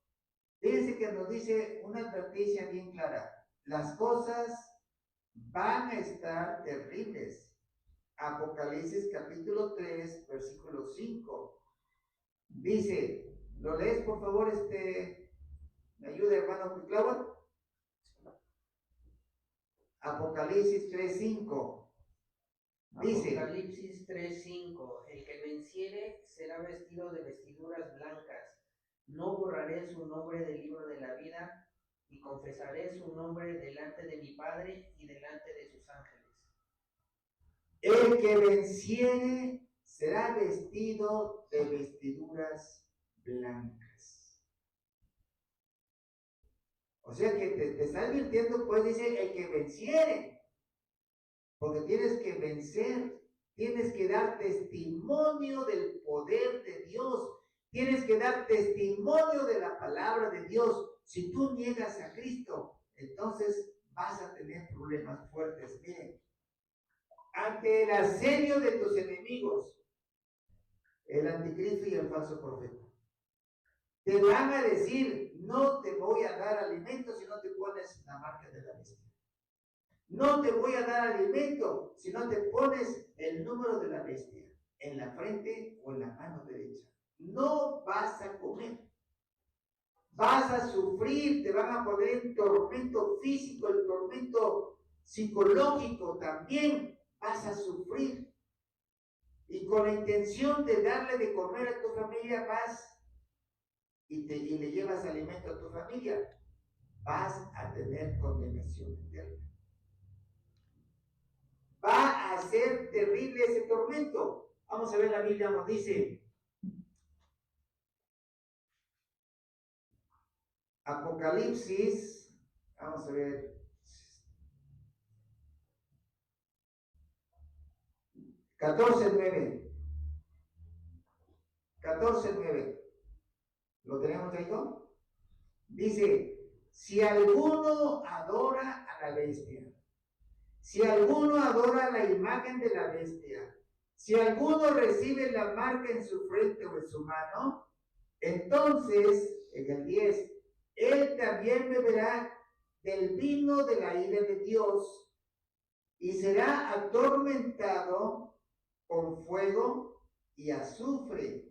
Fíjense que nos dice una advertencia bien clara. Las cosas van a estar terribles. Apocalipsis capítulo 3, versículo 5. Dice, ¿lo lees por favor? ¿Me ayuda hermano Cuitlava? Apocalipsis 3, 5. Dice, Apocalipsis 3:5, el que venciere será vestido de vestiduras blancas. No borraré su nombre del libro de la vida y confesaré su nombre delante de mi Padre y delante de sus ángeles. el que venciere será vestido de vestiduras blancas. O sea que te está advirtiendo, pues dice, el que venciere. Porque tienes que vencer, tienes que dar testimonio del poder de Dios, tienes que dar testimonio de la palabra de Dios. Si tú niegas a Cristo, entonces vas a tener problemas fuertes. Miren, ante el asedio de tus enemigos, el anticristo y el falso profeta, te van a decir, no te voy a dar alimento si no te pones la marca de la bestia. No te voy a dar alimento si no te pones el número de la bestia en la frente o en la mano derecha. No vas a comer. Vas a sufrir, te van a poner el tormento físico, el tormento psicológico también. Vas a sufrir. Y con la intención de darle de comer a tu familia vas y le llevas alimento a tu familia. Vas a tener condenación eterna. Va a ser terrible ese tormento. Vamos a ver, la Biblia nos dice, Apocalipsis, vamos a ver, 14:9. 14:9. ¿Lo tenemos ahí, no? Dice, si alguno adora a la bestia, si alguno adora la imagen de la bestia, si alguno recibe la marca en su frente o en su mano, entonces, en el 10, él también beberá del vino de la ira de Dios y será atormentado con fuego y azufre,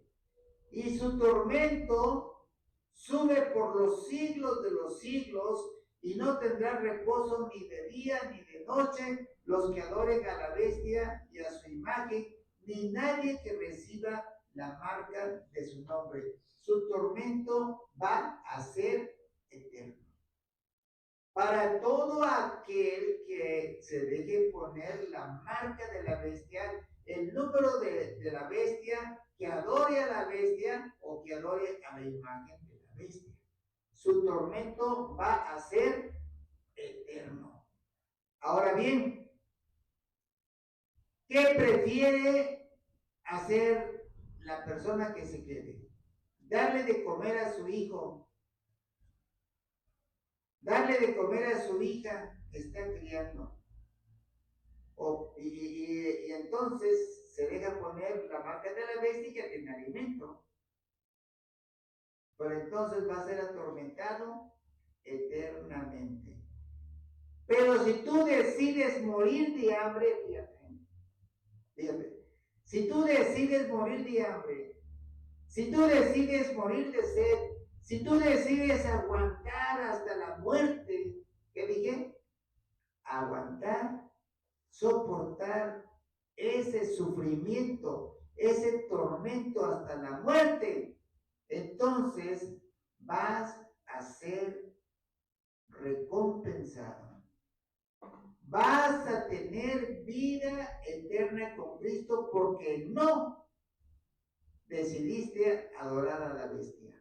y su tormento sube por los siglos de los siglos, y no tendrá reposo ni de día ni de noche los que adoren a la bestia y a su imagen, ni nadie que reciba la marca de su nombre. Su tormento va a ser eterno. Para todo aquel que se deje poner la marca de la bestia, el número de la bestia, que adore a la bestia o que adore a la imagen de la bestia. Su tormento va a ser eterno. Ahora bien, ¿qué prefiere hacer la persona que se quede? Darle de comer a su hijo, darle de comer a su hija que está criando. Y entonces se deja poner la marca de la bestia que tiene alimento. Pero entonces va a ser atormentado eternamente. Pero si tú decides morir de hambre, fíjate, si tú decides morir de hambre, si tú decides morir de sed, si tú decides aguantar hasta la muerte, ¿qué dije? Aguantar, soportar ese sufrimiento, ese tormento hasta la muerte, entonces vas a ser recompensado. Vas a tener vida eterna con Cristo porque no decidiste adorar a la bestia.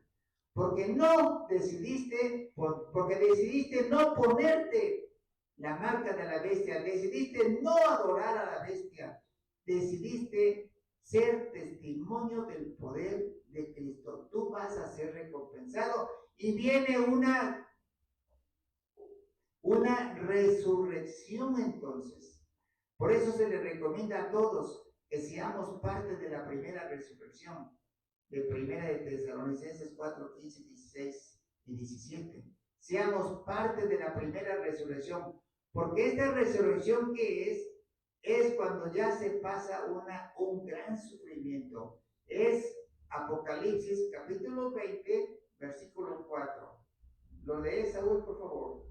Porque no decidiste, porque decidiste no ponerte la marca de la bestia. Decidiste no adorar a la bestia. Decidiste ser testimonio del poder de Cristo. Tú vas a ser recompensado y viene una resurrección entonces. Por eso se le recomienda a todos que seamos parte de la primera resurrección, de Primera de Tesalonicenses 4, 15, 16 y 17. Seamos parte de la primera resurrección, porque esta resurrección que es cuando ya se pasa un gran sufrimiento. Es Apocalipsis capítulo 20, versículo 4. ¿Lo lees, Saúl, por favor?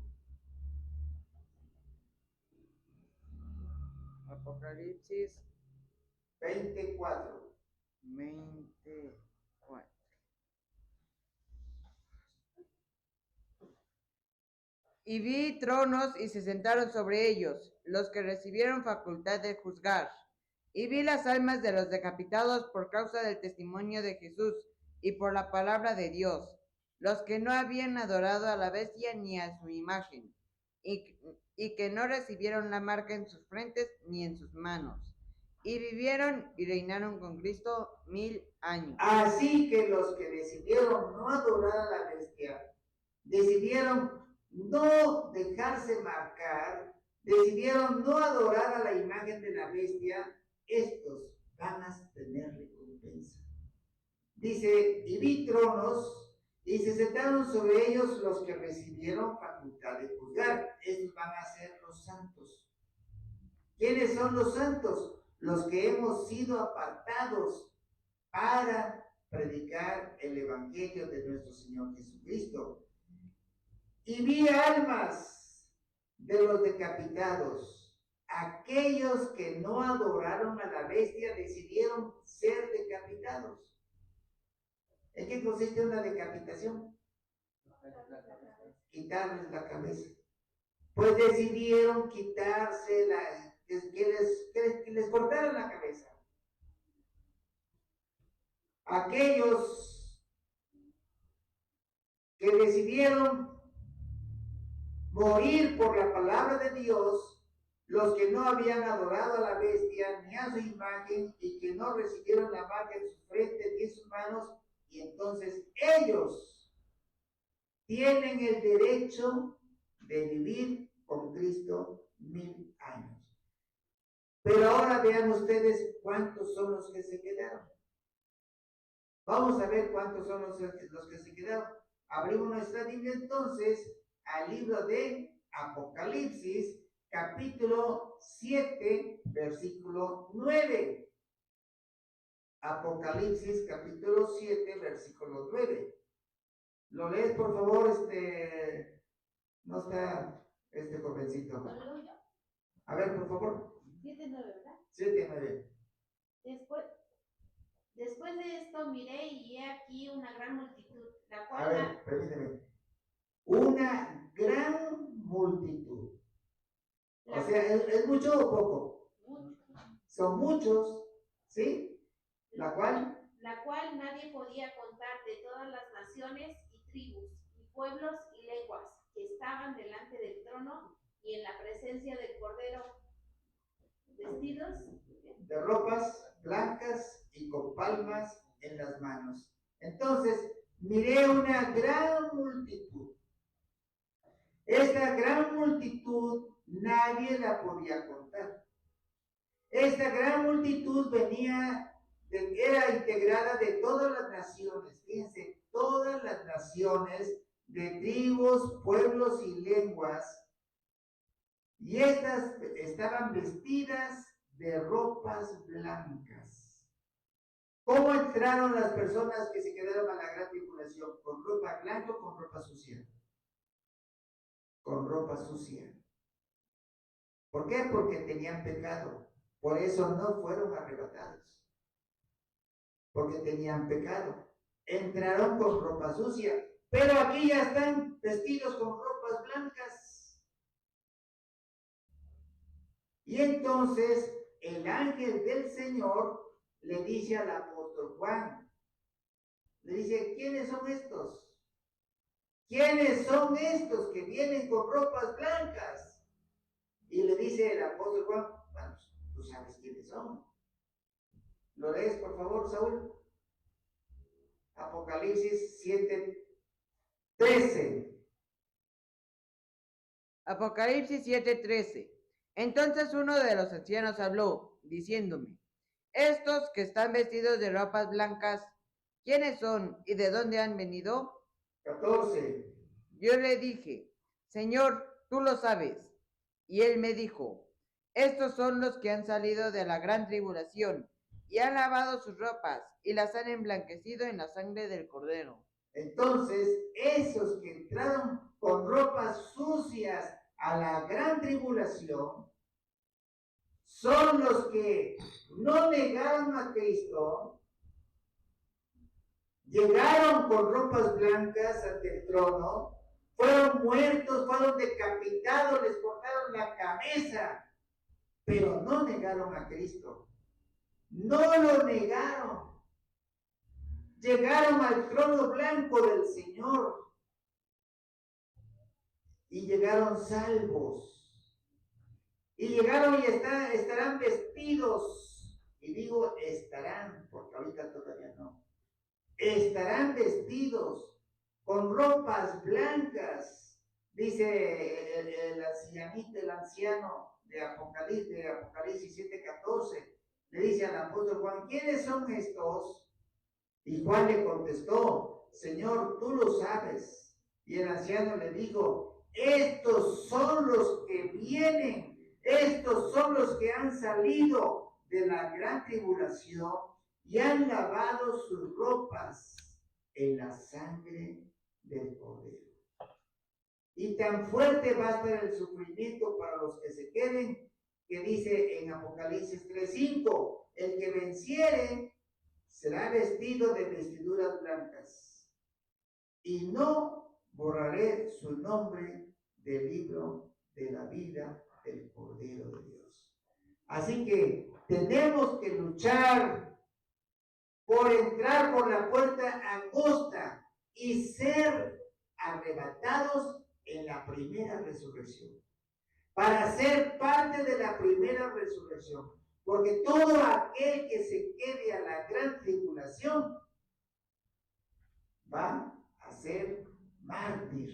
Apocalipsis 24. 24. Y vi tronos y se sentaron sobre ellos, los que recibieron facultad de juzgar. Y vi las almas de los decapitados por causa del testimonio de Jesús y por la palabra de Dios, los que no habían adorado a la bestia ni a su imagen, y que no recibieron la marca en sus frentes ni en sus manos. Y vivieron y reinaron con Cristo 1000 años. Así que los que decidieron no adorar a la bestia, decidieron no dejarse marcar, decidieron no adorar a la imagen de la bestia, estos van a tener recompensa. Dice, y vi tronos, y se sentaron sobre ellos los que recibieron facultad de juzgar. Estos van a ser los santos. ¿Quiénes son los santos? Los que hemos sido apartados para predicar el evangelio de nuestro Señor Jesucristo. Y vi almas de los decapitados. Aquellos que no adoraron a la bestia decidieron ser decapitados. ¿En qué consiste una decapitación? Quitarles la cabeza. Pues decidieron quitarse que les cortaran la cabeza. Aquellos que decidieron morir por la palabra de Dios, los que no habían adorado a la bestia ni a su imagen y que no recibieron la marca en su frente ni en sus manos, y entonces ellos tienen el derecho de vivir con Cristo 1000 años. Pero ahora vean ustedes cuántos son los que se quedaron. Vamos a ver cuántos son los que se quedaron. Abrimos nuestra Biblia entonces al libro de Apocalipsis, capítulo 7, versículo 9. Apocalipsis capítulo 7, versículo 9. ¿Lo lees, por favor? No está este jovencito. ¿Lo leo yo? A ver, por favor. 7:9, ¿verdad? 7, 9. Después de esto miré y he aquí una gran multitud, la A cual ver, permíteme. Una gran multitud. O sea, ¿es mucho o poco? Son muchos, ¿sí? La cual nadie podía contar, de todas las naciones y tribus y pueblos y lenguas que estaban delante del trono y en la presencia del Cordero, vestidos de ropas blancas y con palmas en las manos. Entonces, miré una gran multitud. Esta gran multitud nadie la podía contar. Esta gran multitud era integrada de todas las naciones, fíjense, todas las naciones, de tribus, pueblos y lenguas, y estas estaban vestidas de ropas blancas. ¿Cómo entraron las personas que se quedaron a la gran tribulación? ¿Con ropa blanca o con ropa sucia? Con ropa sucia. ¿Por qué? Porque tenían pecado. Por eso no fueron arrebatados. Porque tenían pecado. Entraron con ropa sucia. Pero aquí ya están vestidos con ropas blancas. Y entonces el ángel del Señor le dice al apóstol Juan, le dice, ¿quiénes son estos? ¿Quiénes son estos que vienen con ropas blancas? Y le dice el apóstol Juan, bueno, tú sabes quiénes son. ¿Lo lees, por favor, Saúl? Apocalipsis 7:13. Apocalipsis 7:13. Entonces uno de los ancianos habló, diciéndome, estos que están vestidos de ropas blancas, ¿quiénes son y de dónde han venido? 14. Yo le dije, Señor, tú lo sabes. Y él me dijo, estos son los que han salido de la gran tribulación y han lavado sus ropas y las han emblanquecido en la sangre del Cordero. Entonces, esos que entraron con ropas sucias a la gran tribulación son los que no negaron a Cristo, llegaron con ropas blancas ante el trono, fueron muertos, fueron decapitados, les cortaron la cabeza, pero no negaron a Cristo. No lo negaron. Llegaron al trono blanco del Señor y llegaron salvos. Y llegaron y estarán vestidos. Y digo estarán, porque ahorita todavía no. Estarán vestidos con ropas blancas. Dice el ancianito, el anciano de Apocalipsis 7:14. Le dice al apóstol Juan, ¿quiénes son estos? Y Juan le contestó, Señor, tú lo sabes. Y el anciano le dijo, estos son los que vienen, estos son los que han salido de la gran tribulación y han lavado sus ropas en la sangre del Cordero. Y tan fuerte va a estar el sufrimiento para los que se queden, que dice en Apocalipsis 3:5, el que venciere será vestido de vestiduras blancas, y no borraré su nombre del libro de la vida del Cordero de Dios. Así que tenemos que luchar por entrar por la puerta angosta y ser arrebatados en la primera resurrección, para ser parte de la primera resurrección. Porque todo aquel que se quede a la gran tribulación va a ser mártir,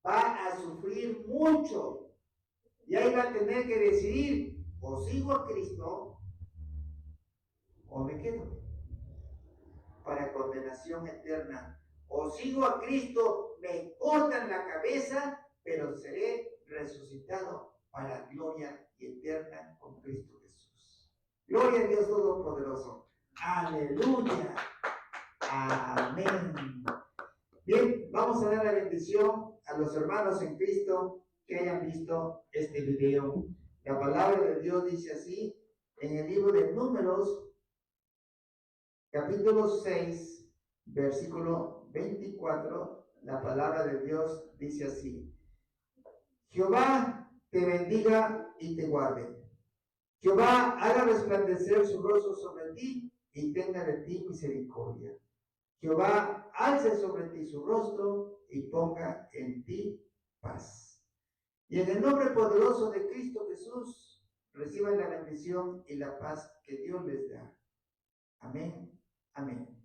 va a sufrir mucho, y ahí va a tener que decidir, o sigo a Cristo o me quedo para condenación eterna, o sigo a Cristo, me cortan la cabeza, pero seré resucitado para gloria eterna con Cristo Jesús. Gloria a Dios Todopoderoso. Aleluya. Amén. Bien, vamos a dar la bendición a los hermanos en Cristo que hayan visto este video. La palabra de Dios dice así en el libro de Números, capítulo 6, versículo 24. La palabra de Dios dice así: Jehová te bendiga y te guarde. Jehová haga resplandecer su rostro sobre ti y tenga de ti misericordia. Jehová alce sobre ti su rostro y ponga en ti paz. Y en el nombre poderoso de Cristo Jesús, reciban la bendición y la paz que Dios les da. Amén. Amén.